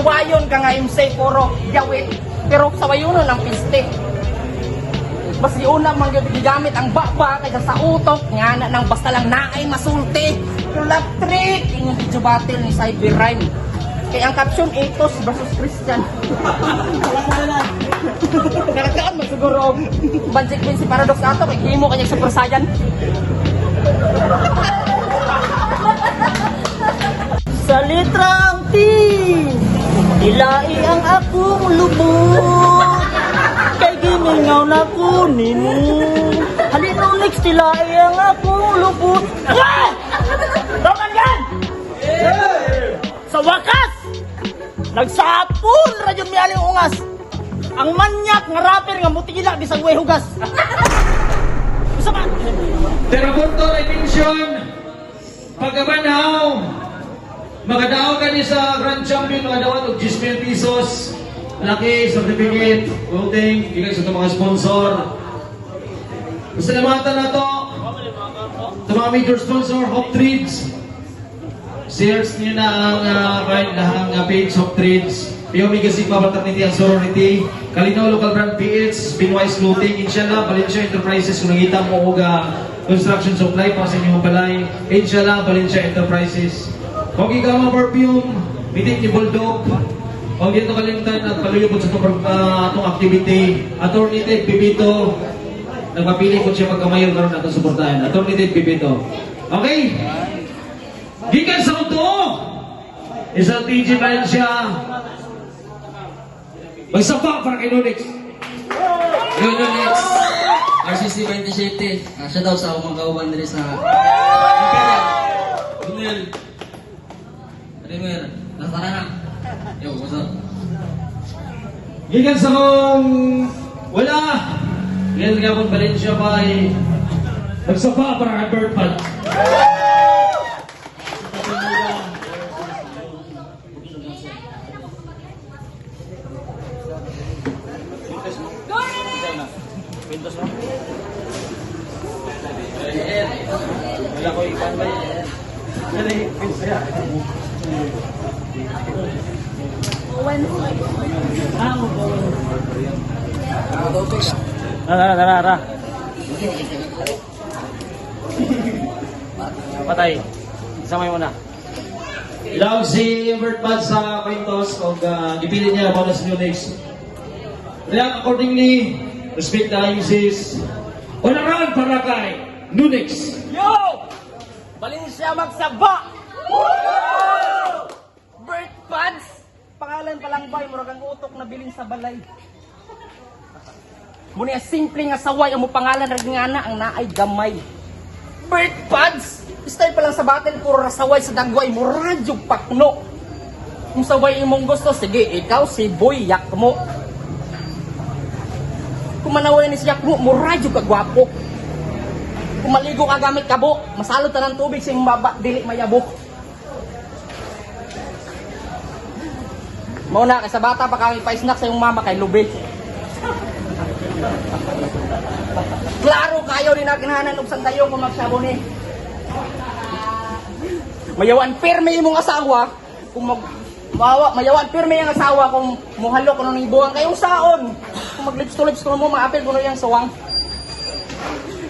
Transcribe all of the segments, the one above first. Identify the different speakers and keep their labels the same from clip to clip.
Speaker 1: sawayon ka nga imsay puro gawit. Pero sawayon ng piste. Mas una man gyud gigamit ang baba kaysa sa utok nga na nang basta lang naay masulti. Yung love trick inyong video battle ni Cyberrhyme. Kaya ang caption Ethos versus Christian. Karagkaan man siguro Banjik din si Paradox ato kay himo kanya Super Saiyan. Sa litrang T, ilai ang akong lubot. Kay gimingaw na kunin mo. Halino next tilai ang akong lubot. Ah! Roman yan! Sa wakas, nagsapon radyo mi aling ungas. Ang manyak nga rapper nga mutila bisag way hugas. Usa man?
Speaker 2: Terapunto edition pagkabanaw magadaw ka ni sa Grand Champion magadawat og 10,000 pesos laki certificate voting bigay sa mga sponsor. Pasalamatan na to sa mga major sponsor Hope Trades. Shares niyo na ang page Hope Trades. POV Gasigpa Fraternity and Sorority, Kalinaw Local Brand PH, Binwise Clothing, Inshallah, Valencia Enterprises, kung nakita mo og construction supply para sa inyong balay, Inshallah, Valencia Enterprises. Kung ikaw perfume, mitik ni Bulldog, kung dito kalimtan at paluyo po sa itong activity, Attorney Ted Pipito, nagpapili po siya magkamayon karoon natin suportahan. Attorney Ted Pipito. Okay? Gikan sa ito, isang TG Valencia, magsapa para kay Nunix.
Speaker 3: Yo, Nunix. RCC 27. Siya daw sa mga kauban diri sa Imperial. Primer. Nasara na. Yo, what's up?
Speaker 2: Gikan sa kong wala. Ngayon nga kong Valencia ba ay magsapa para kay Birdman.
Speaker 1: Wala ko ikan ba yan? Dali, pinsaya. Tara. Patay. Isama mo na.
Speaker 2: Ilaw si Birdman sa Quintos kung ipili niya para sa Nunix. Kaya accordingly, respect the IMCs. Honoran para kay Nunix.
Speaker 1: Yo! Valencia magsaba! Bird Pads! Pangalan pa lang ba, murag ang utok na biling sa balay. Muna simple nga saway, ang mo pangalan rin nga na, ang naay gamay. Bird Pads! Style pa lang sa battle, puro rasaway sa dagway, muradyog pakno. Kung saway imong gusto, sige, ikaw si Boy Yak mo. Kung manaway ni siya mo, muradyog ka gwapo. Kung maligo ka gamit kabo, masalot na ng tubig sa iyong baba, dili mayabok. Mauna, kay sa bata pa kami pa-snack sa iyong mama kay Lube. Klaro kayo din na kinahanan og sandayo kung magsabo ni. Mayawan pirme imong asawa kung mayawan pirme ang asawa kung muhalo kuno ning buwang kayong saon. Kung maglips-to-lips kuno mo maapil kuno yang sawang.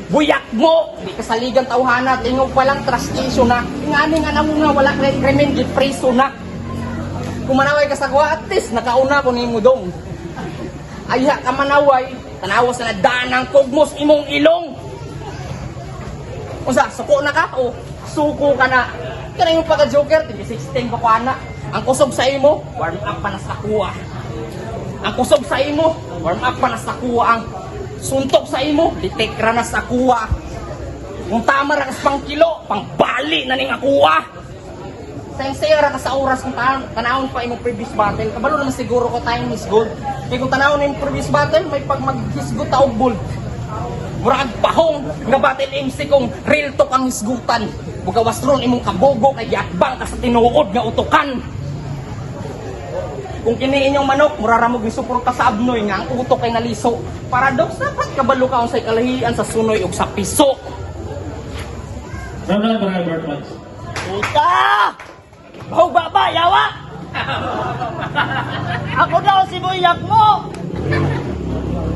Speaker 1: Buyak mo! Di kasaligan tawhana, tingog pa lang trustissue na. Ingani nga namo nga wala kay krimen di preso na. Kung manaway ka sa kuha, at least nakauna ko ni mo dong. Ayha ka manaway, tanawas na danang kugmos imong ilong. Unsa, suko na ka? O, suko ka na. Kana yung pagka-joker, TV16 pa kuha na. Ang kusog sa imo, warm up pa na sa kuha. Ang kusog sa imo, warm up pa na sa kuha. Ang suntok sa imo, litekra na sa kuha. Kung tama ra kas pang kilo, pang bali na ning akuha. Sayang-sayang ka sa oras kung tanawon pa imong previous battle. Kabalo naman siguro ko tayong Miss Gold. Kaya kung tanawon na yung previous battle, may pag maghisgot ta og gold. Murag pahong nga battle MC kung real talk ang hisgutan. Bugawastron imong kabogo kay giatbang ka sa tinuod nga utukan. Kung kini inyong manok, muraramog ni suporta sa abnoy nga ang utok kay naliso. Paradox dapat kabalo ka sa kalahian sa sunoy ug sa piso.
Speaker 2: Ramdan para kay Birdman.
Speaker 1: Puta! Bahog baba, yawa!
Speaker 4: Ako daw si Buyak mo.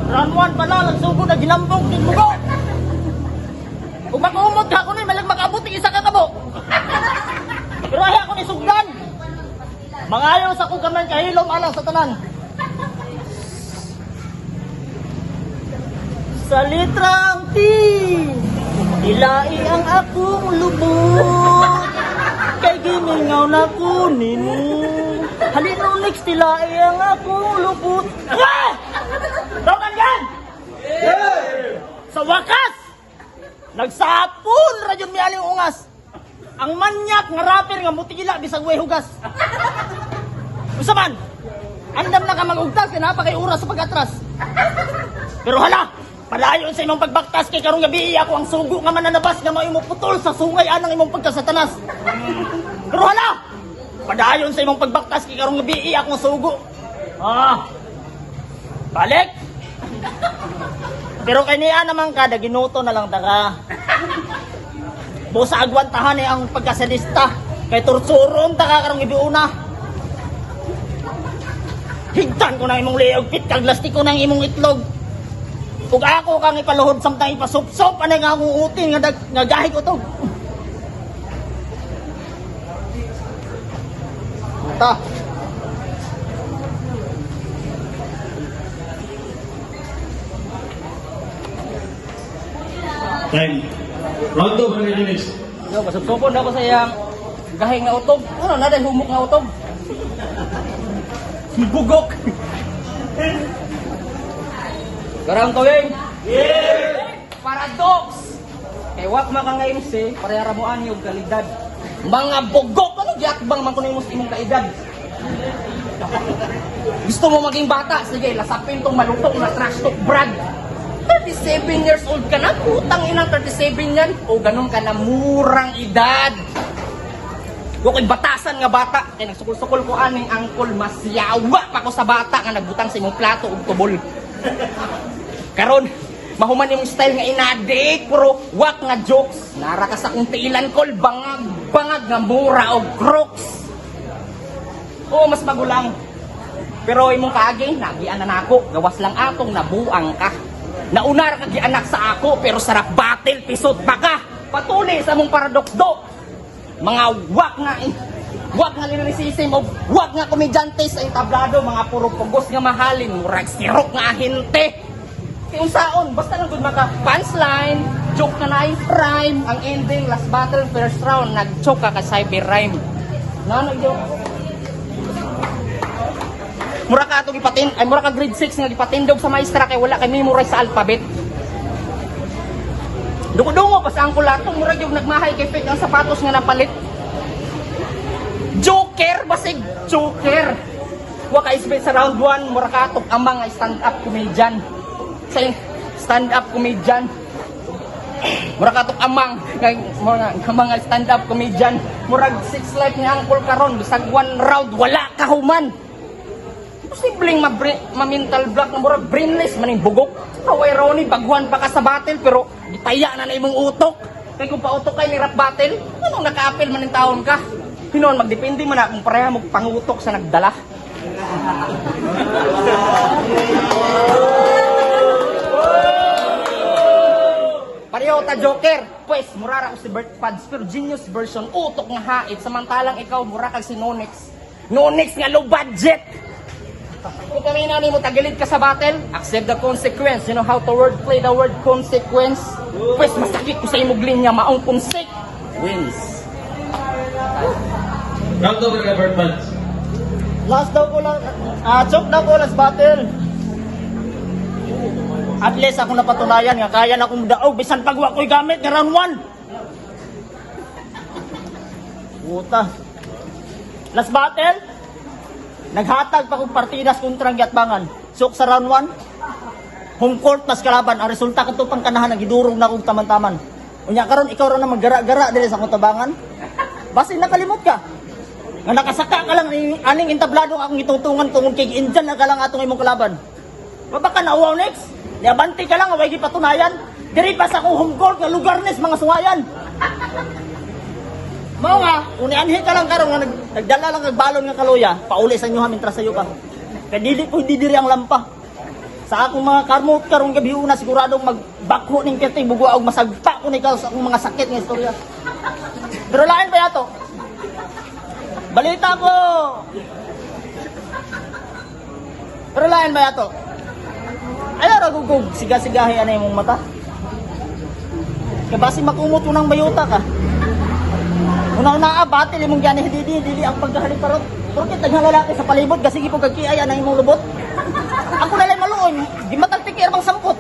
Speaker 4: Round 1 pala, nagsugod na ginambong din mo ko. Kung makumot ka ako na, malag mag-abuti isa ka kabo. Pero ay ako ni sugdan. Mangayo sa kong kamay kahilom alang sa tanan. Sa litrang T, ilai ang akong lubot. Kay gimingaw na kunin mo. Halino next, ilai ang akong lubot. Ah! Roman yan! Sa wakas, nagsapon radyon mi aling ungas. Ang manyak nga rapper nga mutigila bisag way hugas. Usa man, andam na ka mag-ugtas kay napakay oras sa pag-atras. Pero hala, padayon sa imong pagbaktas kay karong gabi ako ang sugo nga mananabas nga mao imong putol sa sungay anang imong pagkasatanas. Pero hala, padayon sa imong pagbaktas kay karong gabi ako ang sugo. Balik. Pero kay niya naman kada ginuto na lang daga. Busa agwantahan ni ang pagkasadista kay torturon ta ka karong ibiuna. Higtan ko na imong liog pit kag lastik ko nang imong itlog. Ug ako kang ipaluhod samtang ipasupsop anay nga akong utin nga gahig utog. Ta.
Speaker 2: Time. Round 2 para kayo next.
Speaker 1: Yo, pasupsupon ako sa iyang gahing nga utog. Ano na dahil humok nga utog? Bugok. Garang tuwing. Paradox. Kay wak maka nga MC, parehara mo ani og kalidad. Mga bugok ano giakbang man kuno imong imong kaedad. Gusto mo maging bata? Sige, lasapin tong malutong na trash talk brad. 37 years old ka na, putang inang 37 yan. O ganun ka na, murang edad. Huwag batasan nga bata. Kaya nagsukul-sukul ko aning angkol, mas yawa pa ko sa bata nga nagbutang sa imong plato o tubol. Karon, mahuman yung style nga inadik, puro wak nga jokes. Nara ka sa kong tiilan kol, bangag nga mura o crooks. Oo, mas magulang. Pero imong kaagay, nagian na nako, gawas lang atong nabuang ka. Naunar ka anak sa ako, pero sarap battle, pisot pa ka. Patuloy sa mong paradokdo. Mga wak nga lirisisim o wak nga komedyante sa entablado, mga puro pugos nga mahalin, murag sirok nga ahente. Kung saon, basta lang good maka punchline, joke ka na rhyme, ang ending, last battle, first round, nag-choke ka cyber rhyme. Nag-joke. Mura ka ato gipatin, ay mura ka grade 6 nga gipatindog sa maestra kay wala kay memorize sa alphabet. Dungo-dungo pa sa angkol ato, mura gyud nagmahay kay fake ang sapatos nga napalit. Joker basig joker. Wa ka isbit sa round 1, mura ka ato ang mga stand-up comedian. Sa stand-up comedian. Mura ka ato amang mga stand-up comedian. Murag 6 life nga angkol karon bisag 1 round wala ka human. Posibleng ma-mental block na murag brainless maning bugok. Kaway Ronnie, baguhan pa ka sa battle pero gitaya na imong utok. Kaya kung pautok kay ni rap battle, anong naka-apel maning taon ka? Hinoon, magdepende man na kung pareha mo pangutok sa nagdala. Pareho ta Joker. Pues, murara ko si Bert Pads pero genius version, utok nga hait. Samantalang ikaw, mura kag si Nonex. Nonex nga low budget. Kung kami na mo tagilid ka sa battle, accept the consequence. You know how to play the word consequence? Pues masakit ko sa imong linya, maong consec wins.
Speaker 2: Round 2 para kayo Bert Pads.
Speaker 4: Last daw ko lang, choke daw ko last battle. At least ako napatunayan nga kaya na akong daog bisan pag wa ko'y gamit nga round 1. Puta. Last battle, naghatag pa kong partidas kontra ang Giatbangan. Suk sa round 1, home court mas kalaban. Ang resulta kato pang kanahan, nagidurog na akong taman-taman. Unya karon ikaw ra na maggara-gara dili sa akong tabangan. Basi nakalimot ka. Nga nakasaka ka lang aning entablado akong itutungan tungod kay Indian na ka lang atong imong kalaban. Baba ka na uwaw next. Niabanti ka lang away gipatunayan. Diri pa sa akong home court nga lugar nes mga sungayan. Mao nga, unianhi ka lang karon nga nagdala lang kag balon nga kaluya, pauli sa inyo hamin trasayo ka. Kay dili po hindi diri ang lampa. Sa akong mga karmot karong gabi una siguradong magbakho ning kete bugwa og masagpa ko ni sa akong mga sakit nga istorya. Pero lain pa yato. Balita ko. Pero lain ba yato? Ayaw ra gugug siga-sigahi anay mong mata. Kabasi makumot unang bayuta ka. Una-una batil imong gani dili ang pagkahalip parot. Porket daghang lalaki sa palibot kasi gi po kagkiay anay imong lubot. Ako na lang maluon, di mataltikir bang sampot.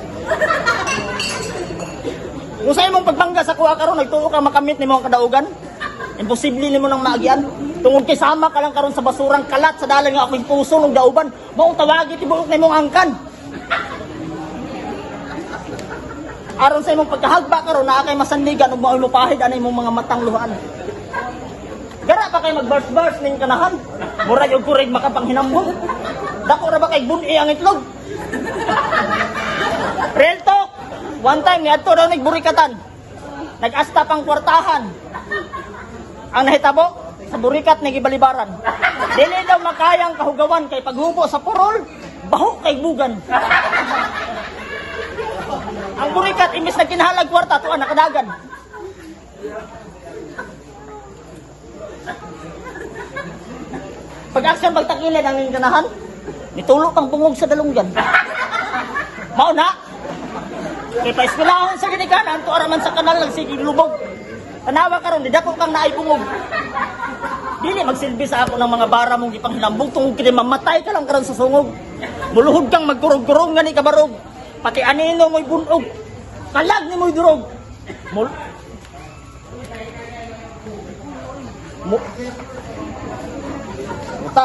Speaker 4: Kung sa imong pagbangga sa kuha karon nagtuo ka makamit nimo ang kadaugan. Imposible nimo nang maagian. Tungod kay sama ka lang karon sa basurang kalat sa dalan nga ako'y puso ng dauban. Mao tawagi tibuok nimong angkan. Aron sa imong pagkahagba karon naa kay masandigan ug maoy mopahid anay imong mga matang luhaan. Gara pa kay mag-burst ning kanahan. Murag og kurig makapanghinambong. Dako ra ba kay bun-i ang itlog? Real talk. One time niadto daw nagburikatan. Nag-asta pang kwartahan. Ang nahitabo sa burikat ni gibalibaran. Dili daw makayang kahugawan kay paghubo sa purol, baho kay bugan. Ang burikat imbis na kinahalag kwarta tuwa nakadagan. Pag-action pagtakilid ang kanahan, nitulo pang bungog sa dalunggan. Mao na. Kay paeskwelahon sa ginikanan, to araman sa kanal sige lubog. Tanawa karon di dako kang naay bungog. Dili magsilbi sa ako ng mga bara mong gipanghinambog tungod kini mamatay ka lang karon sa sungog. Muluhod kang magkurog-kurog nga ni kabarog. Pati anino mo'y bunog. Kalag ni mo'y durog. Muta.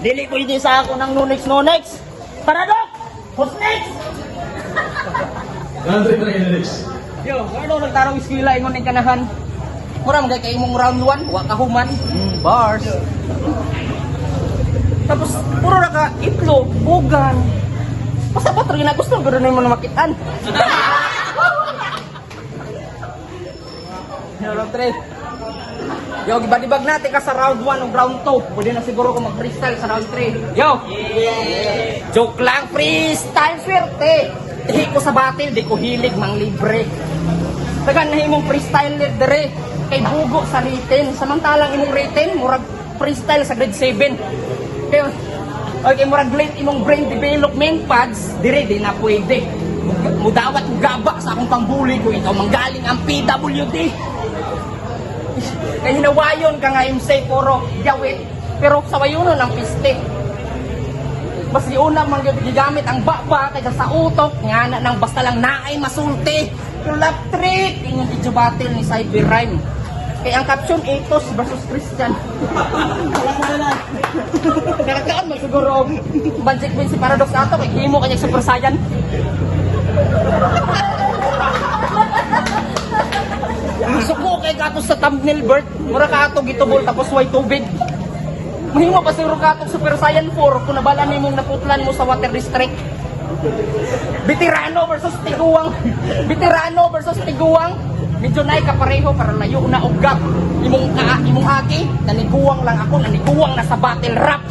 Speaker 4: Dili ko hindi sa ako ng nunex. Paradok! Who's next?
Speaker 2: Andre Next.
Speaker 1: Yo, ano nagtarong iskila ingon ning kanahan? Mura magay kay imong round 1, wa ka human. Bars. Tapos puro na ka itlog, bugan. Pasabot rin na gusto gud na mo na makitaan. Yo, round 3. Yo, gibadibag natin ka sa round 1 o round 2. Pwede na siguro ko mag-freestyle sa round 3. Yo! Joke lang, freestyle, swerte! Di ko sa battle, di ko hilig, mang libre. Tagan na imong freestyle dire, kay bugo sa written. Samantalang imong written, murag freestyle sa grade 7. Kaya, okay, murag late imong brain development pads, dire di na pwede. Mudawat gaba sa akong pangbuli ko, ikaw manggaling ang PWD. Kaya hinawayon ka nga MC puro gawit, pero sa wayuno ng piste. Bas una man gigamit ang baba kaysa sa utok nga na nang basta lang naay masulti. Pero lap trick inyong video battle ni Cyber Rhyme. Kaya ang caption Ethos versus Christian. Karagkaan man siguro budget win si Paradox ato kay himo kanya Super Saiyan. Suko kay kato sa thumbnail Bert, mura ka ato gitubol tapos way tubig. Mahimo pa siguro ka atong Super Saiyan 4 kung nabalan nimong naputlan mo sa water district. Veterano versus tiguang. Veterano versus tiguang. Medyo naay kapareho para layo na og gap. Imong aki, naniguang lang ako, naniguang na sa battle rap.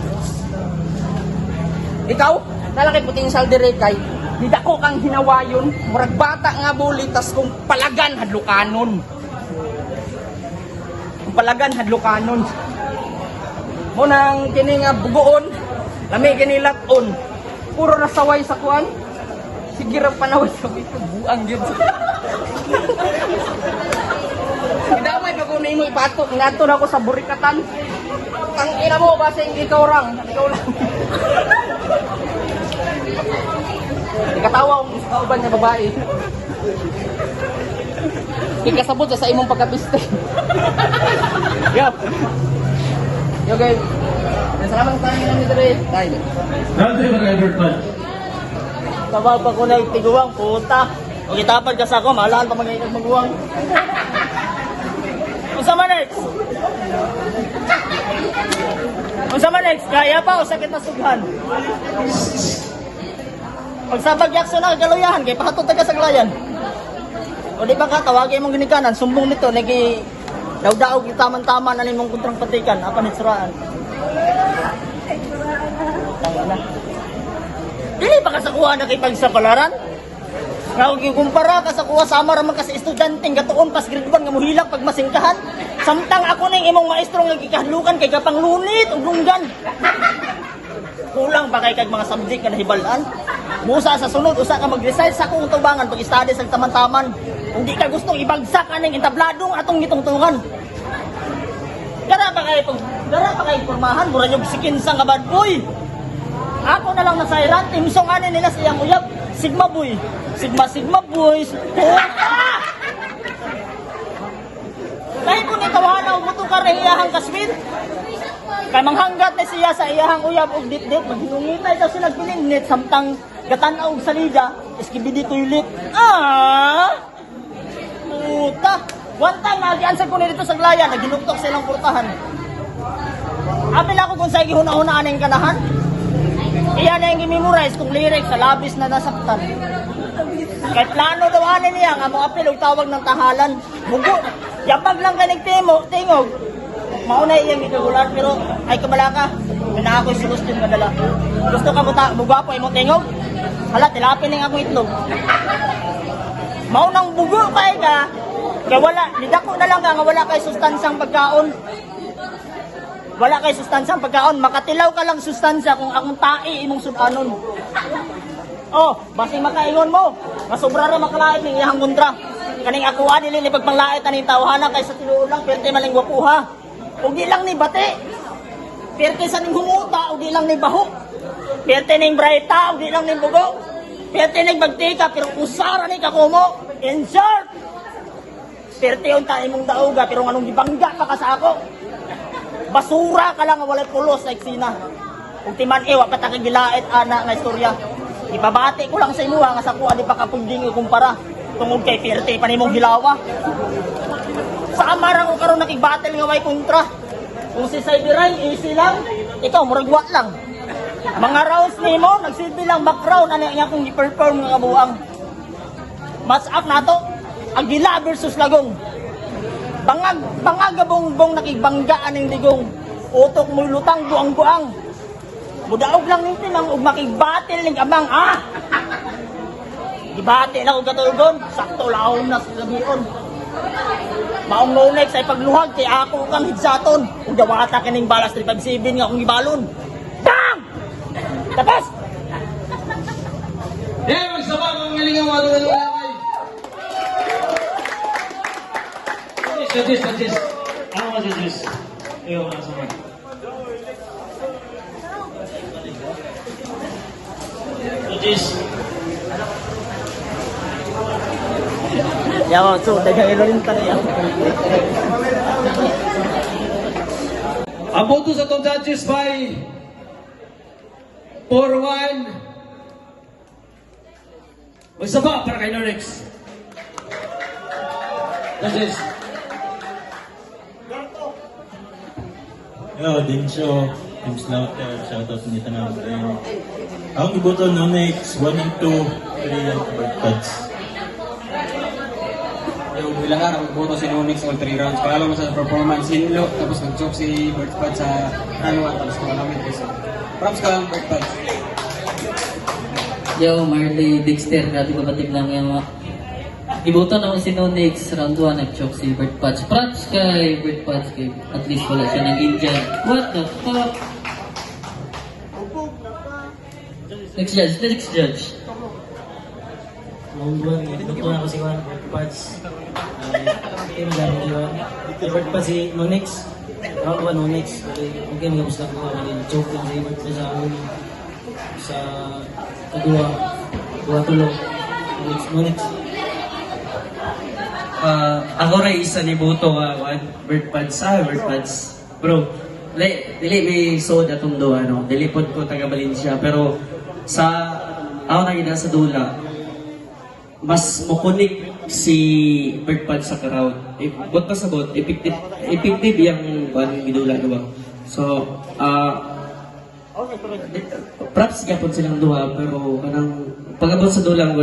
Speaker 1: Ikaw, nalaki potential dire kay di dako kang hinawayon, murag bata nga bulitas kung palagan hadlukanon. Kung palagan hadlukanon. Munang kini nga bugoon, lami kini laton. Puro nasaway sa kuan. Sige ra panaway sa bito buang gyud. Idamay pa ko nimo ipatok ngadto na ako sa burikatan. Ang ina mo basing ikaw lang. Ikatawa ang kauban niya babae. Kikasabot sa imong pagkapiste. Yup. Yo guys. Salamat sa inyo nito rin. Tayo.
Speaker 2: Andre Everton.
Speaker 4: Tabal pa ko na tiguang puta. O kitapad ka sa ako, malahan pa magiging maguwang. Unsa man next? Unsa man next? Kaya pa o sakit na sughan? Pagsabag yakso na kaluyahan kay pahatod taga sa glayan. O di ba ka, tawagin mong ginikanan, sumbong nito, nagi daw-daog yung tamang-tama na nimong kontrang patikan, apa ni suraan. Dili pa ka sa kuha na kay pagsapalaran? Nga huwag kumpara ka sa kuha sama raman ka sa estudyanteng gatuon pas grade 1 nga muhilang pag masingkahan. Samtang ako ning imong maestro nga gikahlukan kay kapang lunit ug lunggan. Kulang pa kay kag mga subject nga nahibalan. Musa sa sunod usa ka mag-recite sa akong tubangan pag study sa taman-taman. Kung di ka gustong ibagsak aning entabladong atong gitungtungan. Dara pa kay pormahan mura yung sikinsa nga bad boy. Ako na lang nasairan, timsong ani nila sa iyang uyab. Sigma boy. Sigma boys. Puta! Kahit kung ikawahan o buto ka rin iyahang kaswin. Kay manghanggat na siya sa iyahang uyab o dit-dit. Maghingungitay daw sila pininit. Samtang gatanaw sa liga. Iskibidi toilet. Puta! One time, nag-answer ko na dito sa glaya. Naginuktok silang portahan. Apil ako kung sa gihuna-hunaan ng kanahan. Iyan na yung i-memorize kung lyrics sa labis na nasaktan. Kahit plano daw anin niya, nga mo apil og tawag ng tahalan. Bugo, yapag lang kanig tingog. Mauna iyang ikagular, pero ay kabala ka. Pina ako'y sulustin nga dala. Gusto ka bugapo ay mo tingog? Hala, tilapin ng akong itlog. Maunang bugo kay ka, kaya wala, nidako na lang ka nga wala kay sustansang pagkaon. Wala kay sustansang pagkaon, makatilaw ka lang sustansya kung akong tae imong sudanon. Oh, basi makaingon mo, masobra ra makalait ning iyang kontra. Kaning ako dili ni pagpanglait aning tawhana kay sa tinuod lang perte maling wapuha. Ug di lang ni bati. Perte sa ning humuta ug di lang ni baho. Perte ning brayta ug di lang ni bugo. Perte ning bagtika pero usara ni kakumo. In short, perte unta imong dauga pero nganong gibangga pa ka sa ako. Basura ka lang nga walay pulos sa eksina. Kung timan wa pa ta kagilait ana nga istorya. Ibabati ko lang sa imo nga sa kuha di pa kapunding kumpara. Tungod kay perte pa nimong hilawa. Sa amarang ko karon nakigbattle nga way kontra. Kung si Sideray easy lang, ikaw muragwa lang. Mga rounds nimo nagsilbi lang background ana nga kung gi-perform nga kabuang. Match up nato Agila versus Lagong. Bangagabongbong nakigbanggaan ng digong. Utok mo'y lutang buang-buang. Mudaog lang ng timang ug makigbatil ng abang. Gibati lang og katulgon. Sakto laom na sa gabion. Maong no next ay pagluhag kay ako kang hidsaton. Ug dawata kining balas 357 nga akong gibalon. Bang! Tapos!
Speaker 2: Magsabak ang galingaw mga dulo-dulo. Judges. Ano mga judges? Ayaw mga sama. Judges.
Speaker 4: Yaw, so dagang ilorin ta niya.
Speaker 2: Ang boto sa itong judges by 4-1. Magsaba para kay Norex. Judges.
Speaker 5: Yo, Dinsyo, Team Slaughter, shoutout sa nito namin. Ako gibuto no next, 1 and 2, 3 and bird cuts.
Speaker 6: Yung bilangan, ang boto si Nonix all 3 rounds. Kaya mo sa performance, hinlo, tapos nag-choke si Bird Pad sa run 1, tapos kumalamit ko. Props ka lang, Bird Pad.
Speaker 3: Yo, Marley Dexter, grabe ko batik lang yung mga ibuto naman si Nonix, round 1, nag-choke si Bird Patch. Props kay Bird Patch, kay at least wala siya ng Indian. What the fuck? Next judge.
Speaker 7: Round 1, ito na ako si Juan Bird-Pads. Okay, magaling si Juan. Bird-Pads si Nonix. Round 1, Nonix. Okay, magapos lang ako. Choke lang si Bird sa huli. Sa kedua tulong. Nonix.
Speaker 8: Ako rin isa ni Buto Bird-Pads. Bird-Pads. Bro, dili may soda atong doon, ano. Dili pod ko taga Valencia, pero sa ako nakita sa dula, mas mukunik si Bird-Pads sa crowd. Bot pa sa bot, effective yung gidula, diba? So, props gyapon silang duha, pero kanang pagabot sa dulang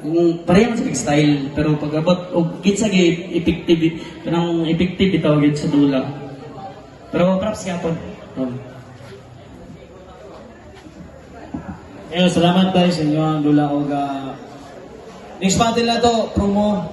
Speaker 8: Yung pareho sa style pero pag abot og kitsa gay effective kanang effective bitaw gid sa dula. Pero props gyapon.
Speaker 2: Salamat tayo sa inyo ang dula og next battle na to promo